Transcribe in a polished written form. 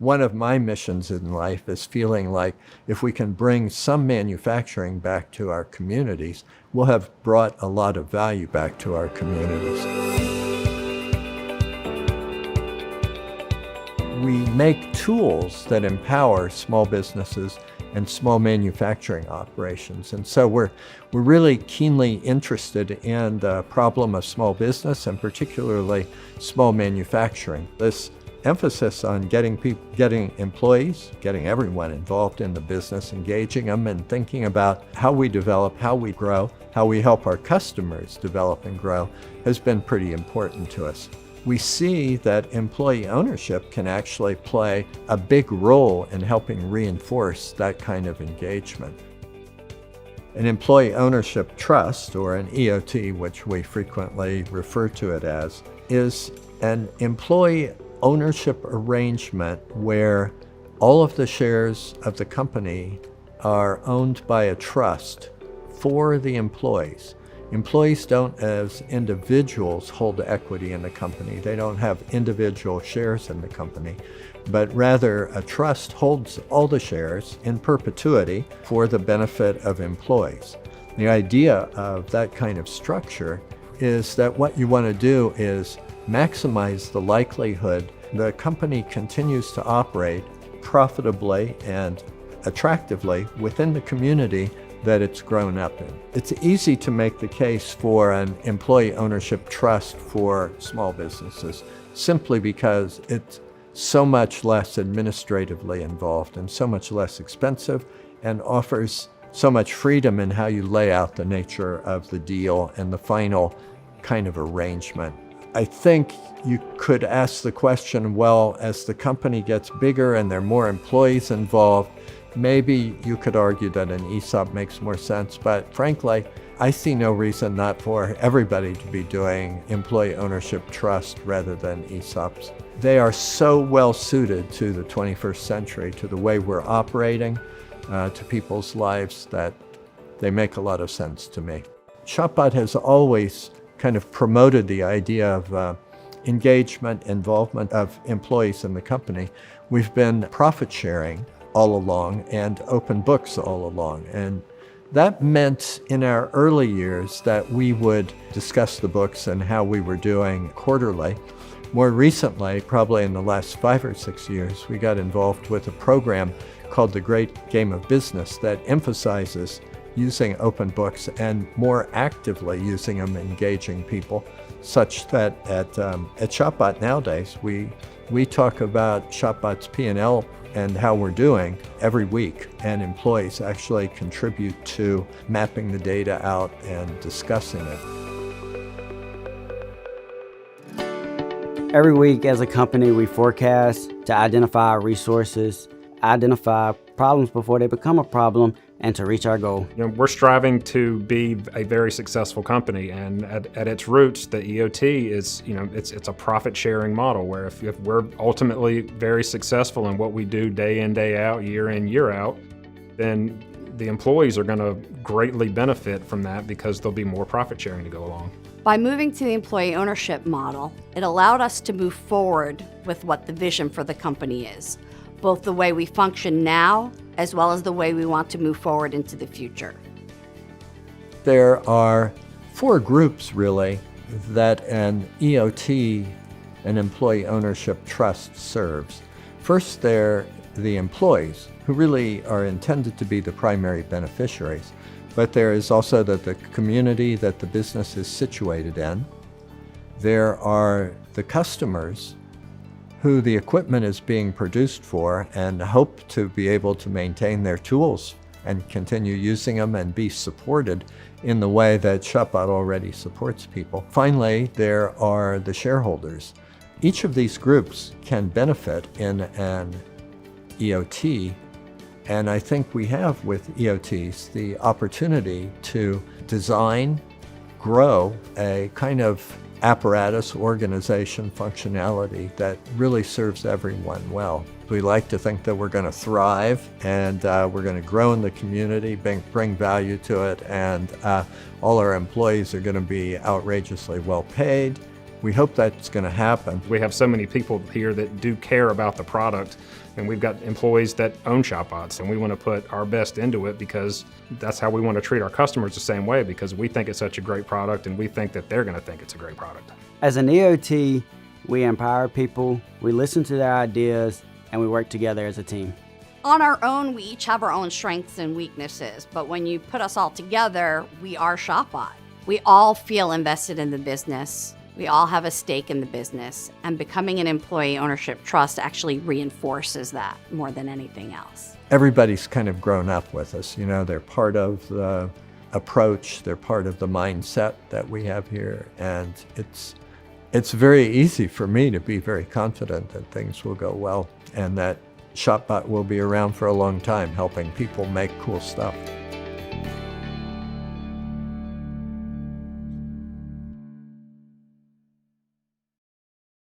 One of my missions in life is feeling like if we can bring some manufacturing back to our communities, we'll have brought a lot of value back to our communities. We make tools that empower small businesses and small manufacturing operations. And so we're really keenly interested in the problem of small business and particularly small manufacturing. This emphasis on getting employees, getting everyone involved in the business, engaging them and thinking about how we develop, how we grow, how we help our customers develop and grow has been pretty important to us. We see that employee ownership can actually play a big role in helping reinforce that kind of engagement. An employee ownership trust, or an EOT, which we frequently refer to it as, is an employee ownership arrangement where all of the shares of the company are owned by a trust for the employees. Employees don't, as individuals, hold equity in the company. They don't have individual shares in the company, but rather a trust holds all the shares in perpetuity for the benefit of employees. The idea of that kind of structure is that what you want to do is maximize the likelihood the company continues to operate profitably and attractively within the community that it's grown up in. It's easy to make the case for an employee ownership trust for small businesses simply because it's so much less administratively involved and so much less expensive and offers so much freedom in how you lay out the nature of the deal and the final kind of arrangement. I think you could ask the question, well, as the company gets bigger and there are more employees involved, maybe you could argue that an ESOP makes more sense, but frankly, I see no reason not for everybody to be doing employee ownership trust rather than ESOPs. They are so well suited to the 21st century, to the way we're operating, to people's lives, that they make a lot of sense to me. ShopBot has always kind of promoted the idea of engagement, involvement of employees in the company. We've been profit sharing all along and open books all along. And that meant in our early years that we would discuss the books and how we were doing quarterly. More recently, probably in the last 5 or 6 years, we got involved with a program called The Great Game of Business that emphasizes using open books and more actively using them, engaging people, such that at ShopBot nowadays, we talk about ShopBot's P&L and how we're doing every week, and employees actually contribute to mapping the data out and discussing it. Every week as a company, we forecast to identify our resources, identify problems before they become a problem, and to reach our goal. We're striving to be a very successful company, and at its roots, the EOT is, it's a profit-sharing model where if we're ultimately very successful in what we do day in, day out, year in, year out, then the employees are going to greatly benefit from that because there'll be more profit sharing to go along. By moving to the employee ownership model, it allowed us to move forward with what the vision for the company is, both the way we function now as well as the way we want to move forward into the future. There are 4 groups really that an EOT, an employee ownership trust, serves. First, they're the employees, who really are intended to be the primary beneficiaries. But there is also the community that the business is situated in. There are the customers who the equipment is being produced for and hope to be able to maintain their tools and continue using them and be supported in the way that ShopBot already supports people. Finally, there are the shareholders. Each of these groups can benefit in an EOT, and I think we have with EOTs the opportunity to design, grow a kind of apparatus, organization, functionality that really serves everyone well. We like to think that we're going to thrive and we're going to grow in the community, bring value to it, and all our employees are going to be outrageously well paid, we hope that's going to happen. We have so many people here that do care about the product, and we've got employees that own ShopBots, and we want to put our best into it because that's how we want to treat our customers the same way, because we think it's such a great product and we think that they're going to think it's a great product. As an EOT, we empower people, we listen to their ideas, and we work together as a team. On our own, we each have our own strengths and weaknesses, but when you put us all together, we are ShopBot. We all feel invested in the business. We all have a stake in the business, and becoming an employee ownership trust actually reinforces that more than anything else. Everybody's kind of grown up with us. You know, they're part of the approach, they're part of the mindset that we have here, and it's very easy for me to be very confident that things will go well and that ShopBot will be around for a long time helping people make cool stuff.